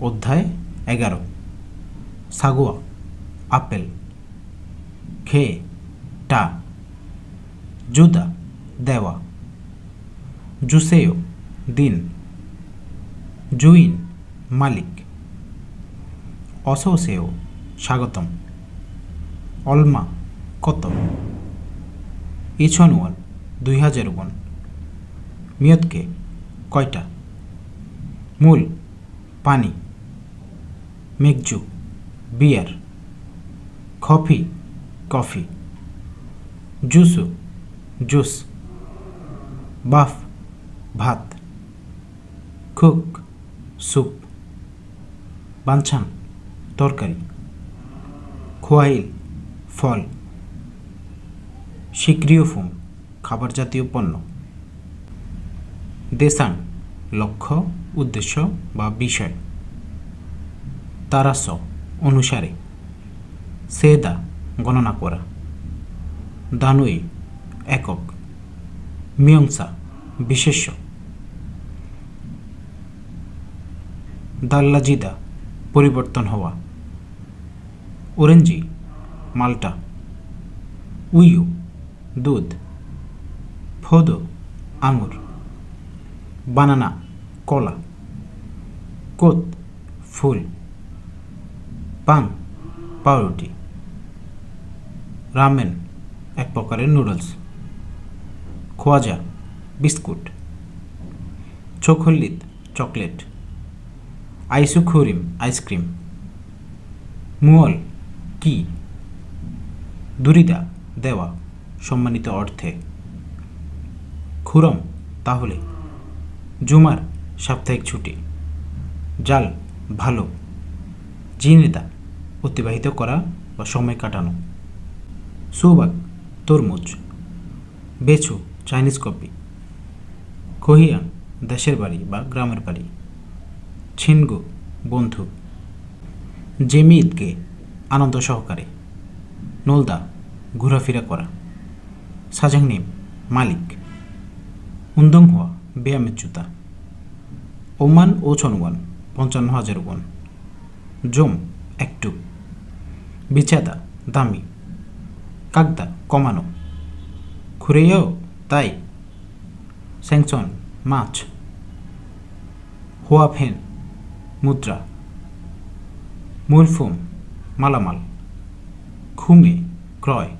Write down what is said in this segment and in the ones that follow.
অধ্যায় 11 সাগুয়া আপেল খেয়ে টা জুদা দেওয়া জুসেও দিন জুইন মালিক অসোসেও স্বাগতম অলমা কত ইছনওয়ান 2001 মিয়তকে কয়টা মূল পানি মেঘজু বিয়ার কফি কফি জুসু জুস বাফ ভাত কুক স্যুপ বাঞ্ছান তরকারি খোয়াইল ফল সিক্রিওফুম খাবার জাতীয় পণ্য দেসাং লক্ষ্য উদ্দেশ্য বা বিষয় তারাস অনুসারে সেদা গণনা করা দানুই একক মিয়ংসা বিশেষ্য দাল্লাজিদা পরিবর্তন হওয়া অরেঞ্জি মাল্টা উইউ দুধ ফোদো আঙুর বানানা কলা কোত ফুল পাং পাউরুটি রামেন এক প্রকারের নুডলস খোয়াজা বিস্কুট চোখল্লিত চকলেট আইসুখুরিম আইসক্রিম মুয়ল কি দুরিদা দেওয়া সম্মানিত অর্থে খুরম তাহলে জুমার সাপ্তাহিক ছুটি জাল ভালো জিনেদা অতিবাহিত করা বা সময় কাটানো সুবাক তরমুজ বেছু চাইনিজ কফি কহিয়াং দেশের বাড়ি বা গ্রামের বাড়ি ছিনগু বন্ধু জেমিদকে আনন্দ সহকারে নলদা ঘোরাফেরা করা সাজাংনিম মালিক উন্দং হওয়া ব্যায়ামের জুতা ওমান ও চনওয়ান 55,000 ওয়ান জম একটু বিচাদা দামি কাকদা কমানো খুরেও তাই স্যাংচন মাছ হোয়া ফেন মুদ্রা মূলফুম মালামাল খুমে ক্রয়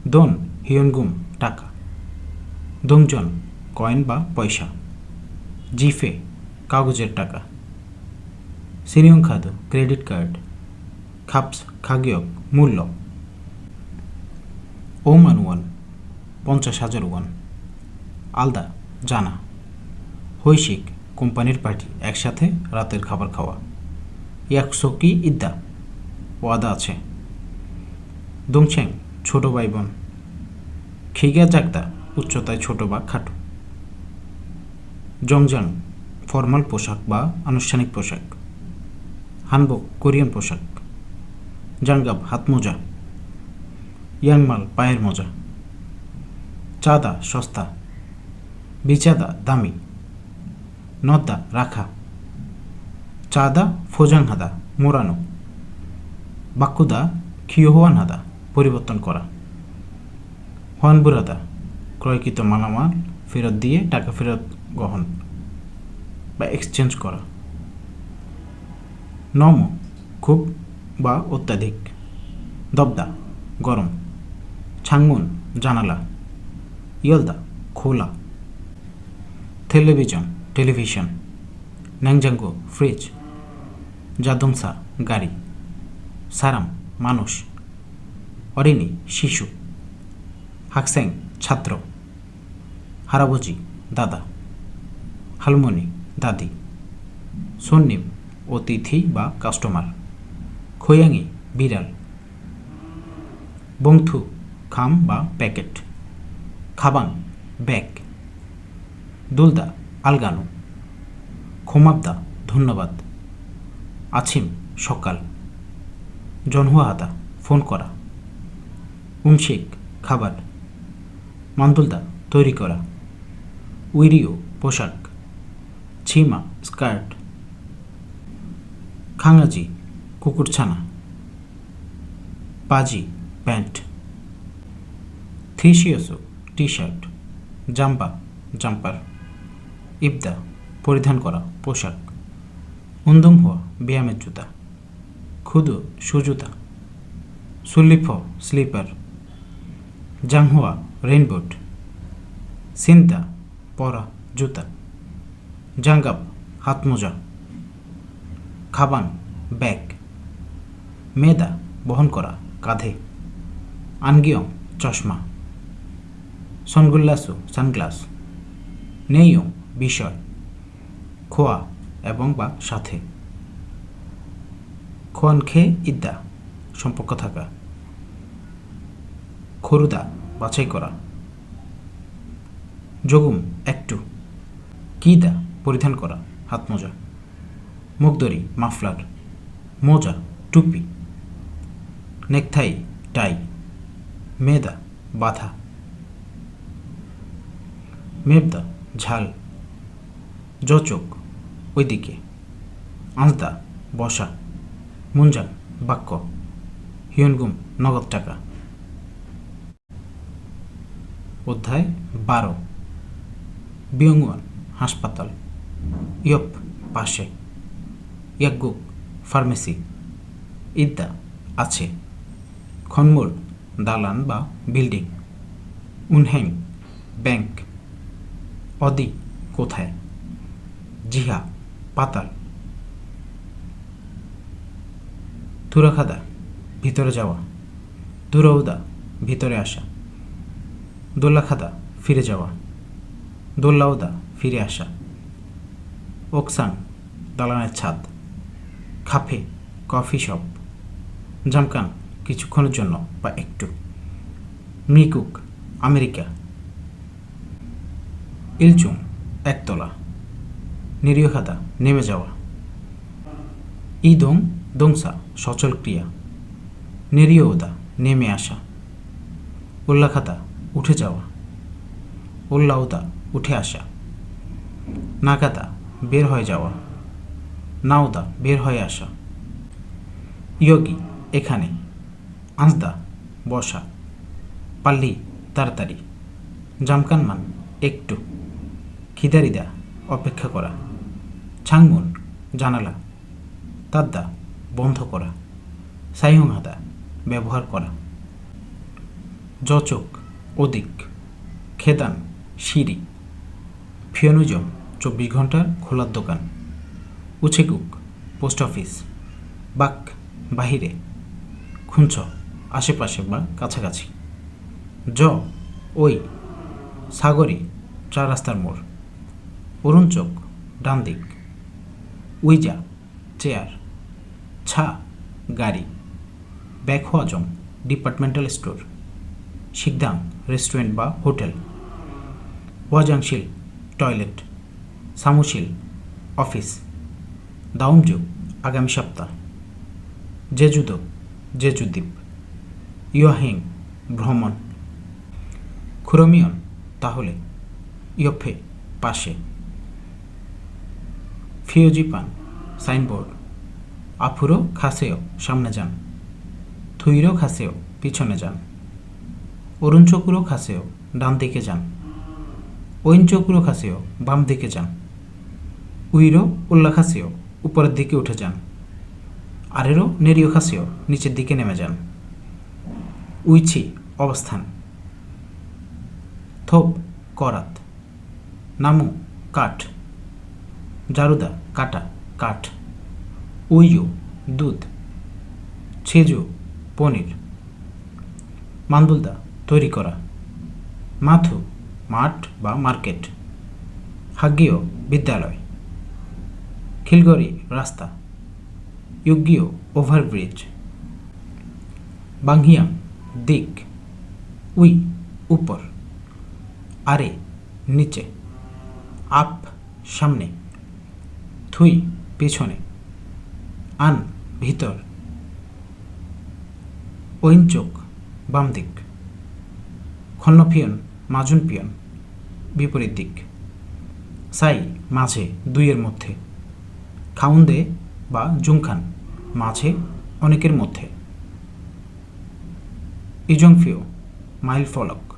দন হিয়নগুম টাকা দংজন কয়েন বা পয়সা জিফে কাগজের টাকা সিনিয়ং খাদ্য ক্রেডিট কার্ড খাপস খাগিয়ক মূল্য ওমান ওয়ান 50,000 ওয়ান আলদা জানা হৈশিক কোম্পানির পার্টি একসাথে রাতের খাবার খাওয়া ইয়াকসকি ইদ্দা ওয়াদা আছে দংছেং ছোট ভাই বোন খিগা জাগদা উচ্চতায় ছোট বা খাটো জংজাং ফর্মাল পোশাক বা আনুষ্ঠানিক পোশাক হানবক কোরিয়ান পোশাক জাঙ্গাব হাত মোজা ইয়াংমাল পায়ের মোজা চাঁদা সস্তা বিচাদা দামি নদ্দা রাখা চাঁদা ফোজাং হাদা মোড়ানো বাক্কুদা খিওহান হাদা পরিবর্তন করা হোয়ানবুরাদা ক্রয়কৃত মালামাল ফেরত দিয়ে টাকা ফেরত গ্রহণ বা এক্সচেঞ্জ করা নম খুব বা অত্যাধিক দবদা গরম ছাংমুন জানালা ইয়লদা খোলা টেলিভিশন ন্যাংজাঙ্গো ফ্রিজ জাদংসা গাড়ি সারাম মানুষ অরিনি শিশু হাকসেং ছাত্র হারাবজি দাদা হালমনি দাদি সন্নিম অতিথি বা কাস্টমার খোয়াঙি বিড়াল বংথু খাম বা প্যাকেট খাবাং ব্যাগ দুলদা আলগানো খোমাবদা ধন্যবাদ আছিম সকাল জনহুয়াদা ফোন করা উমশিক খাবার মান্দুলদা তৈরি করা উইরিও পোশাক ছিমা স্কার্ট খাঙাজি কুকুরছানা, পাজি প্যান্ট, থিসিওসো টি শার্ট, জাম্পা জাম্পার, ইবদা পরিধান করা পোশাক, উন্দুম হওয়া ব্যায়ামের জুতা, খুদু সুজুতা, সুলিফ স্লিপার, জাংহুয়া রেইনবোট, সিন্তা পরা জুতা, জাঙ্গাব হাতমোজা, খাবাং ব্যাগ, মেদা বহন করা কাঁধে, আনগিয়ং চশমা, সনগুল্লাসু সানগ্লাস, নেইয়ং বিষয়, খোয়া এবং বা সাথে, খোয়ান খে ইদ্দা সম্পর্ক থাকা, খরুদা বাছাই করা, যোগুম একটু, কিদা পরিধান করা হাতমোজা, মুগদরি মাফলার, মোজা টুপি, নেকথাই টাই, মেদা বাধা, মেবদা ঝাল, জচক ওইদিকে, আঁজদা বসা, মুঞ্জাং বাক্য, হিয়নগুম নগদ টাকা। অধ্যায় 12। বিয়ংওয়ান হাসপাতাল, ইয়প পাশে, ইয়াগুক ফার্মেসি, ইদ্দা আছে, খনমুর দালান বা বিল্ডিং, উনহ্যাং ব্যাংক, অদি কোথায়, জিহা পাতাল, তুরাখাদা ভিতরে যাওয়া, দুরৌদা ভিতরে আসা, দোল্লাখাদা ফিরে যাওয়া, দোল্লাউদা ফিরে আসা, ওকসাং দালানের ছাদ, খাফে কফি শপ, জামকান কিছুক্ষণের জন্য বা একটু, মিকুক আমেরিকা, ইলচুং একতলা, নিরীহখাদা নেমে যাওয়া, ইদং দংসা সচল ক্রিয়া, নিরীহদা নেমে আসা, উল্লাখাদা উঠে যাওয়া, উল্লাউদা উঠে আসা, নাগাদা বের হয়ে যাওয়া, নাওদা বের হয়ে আসা, ইয়োগি এখানে, আঁজদা বসা, পাল্লি তাড়াতাড়ি, জামকানমান একটু, খিদারিদা অপেক্ষা করা, ছাংমুন জানালা, তাদ্দা বন্ধ করা, সাইহংহাদা ব্যবহার করা, জচক অধিক, খেদান সিঁড়ি, ফিয়নুজম 24 ঘন্টার খোলার দোকান, উছেকুক পোস্ট অফিস, বাক বাহিরে, খুঞ্চ আশেপাশে বা কাছাকাছি, জ ওই, সাগরি 4 রাস্তার মোড়, অরুণচক ডান দিক, উইজা চেয়ার, ছা গাড়ি, ব্যাকহোয়াজম ডিপার্টমেন্টাল স্টোর, শিকদাং রেস্টুরেন্ট বা হোটেল, ওয়াজাংশিল টয়লেট, সামুশিল অফিস, দাউমজু আগামী সপ্তাহ, জেজুদো জেজু দ্বীপ, ইয়োহিং ভ্রমণ, খুরমিয়ন তাহলে, ইয়ফে পাশে, ফিওজিপান সাইনবোর্ড, আফুরো খাসেও সামনে যান, থুইরো খাসেও পিছনে যান, অরুণচকুরো খাসেও ডান দিকে যান, ওইনচকুরো খাসেও বাম দিকে যান, উইরো উল্লা খাসেও উপরের দিকে উঠে যান, আরেরও নেরিও খাসেও নিচের দিকে নেমে যান, উইছি অবস্থান, থোপ করাত, নামু কাঠ, জারুদা কাটা কাঠ, উইয়ু দুধ, ছেজু পনির, মান্দুলদা তৈরি করা, মাথু মাঠ বা মার্কেট, হাগ্গিও বিদ্যালয়, খিলগড়ি রাস্তা, ইউগিও ওভারব্রিজ, বাংহিয়াং দিক, উই উপর, আরে নিচে, আপ সামনে, থুই পেছনে, আন ভিতর, ওইনচোক বাম দিক, খন্নপিয়ন মাজুন পিয়ন বিপরীত দিক, সাই মাঝে দুইয়ের মধ্যে, খাউন্দে বা জুংখান মাঝে অনেকের মধ্যে। ইজংফিও মাইল ফলক।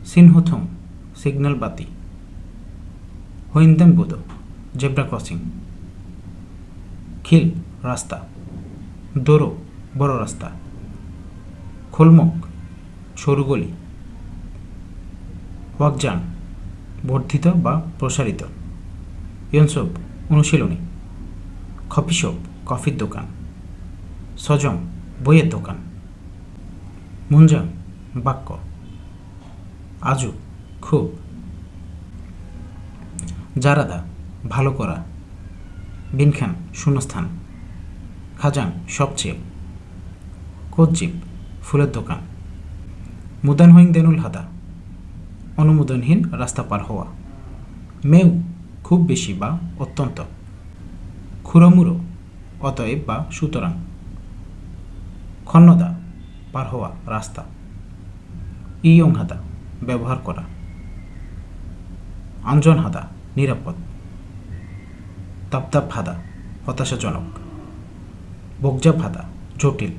সিনহুথং সিগন্যাল বাতি। হৈন্দেনবুদো জেব্রা ক্রসিং। খিল রাস্তা। দোরো বড় রাস্তা। খোলমক সরু গলি। ওয়াকজান বর্ধিত বা প্রসারিত। ইয়নসব অনুশীলনী। কফিশপ কফির দোকান। সজম বইয়ের দোকান। মুঞ্জাং বাক্য। আজু খুব। জারাদা ভালো করা। বিনখান শূন্যস্থান। খাজাং সবচেয়ে। কোজ্জিপ ফুলের দোকান। মুদানহইং দেনুল হাদা অনুমোদনহীন রাস্তা পার হওয়া। মেউ খুব বেশি বা অত্যন্ত। খুড়োমুড়ো অতএব বা সুতরাং। খন্নদা পার হওয়া রাস্তা। ইয়ং হাদা ব্যবহার করা। আঞ্জন হাদা নিরাপদ। তাপতাপ হাদা হতাশাজনক। বকজাব হাদা জটিল।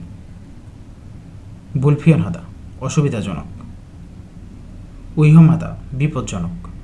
বুলফিয়ন হাদা অসুবিধাজনক। উইহম হাদা বিপজ্জনক।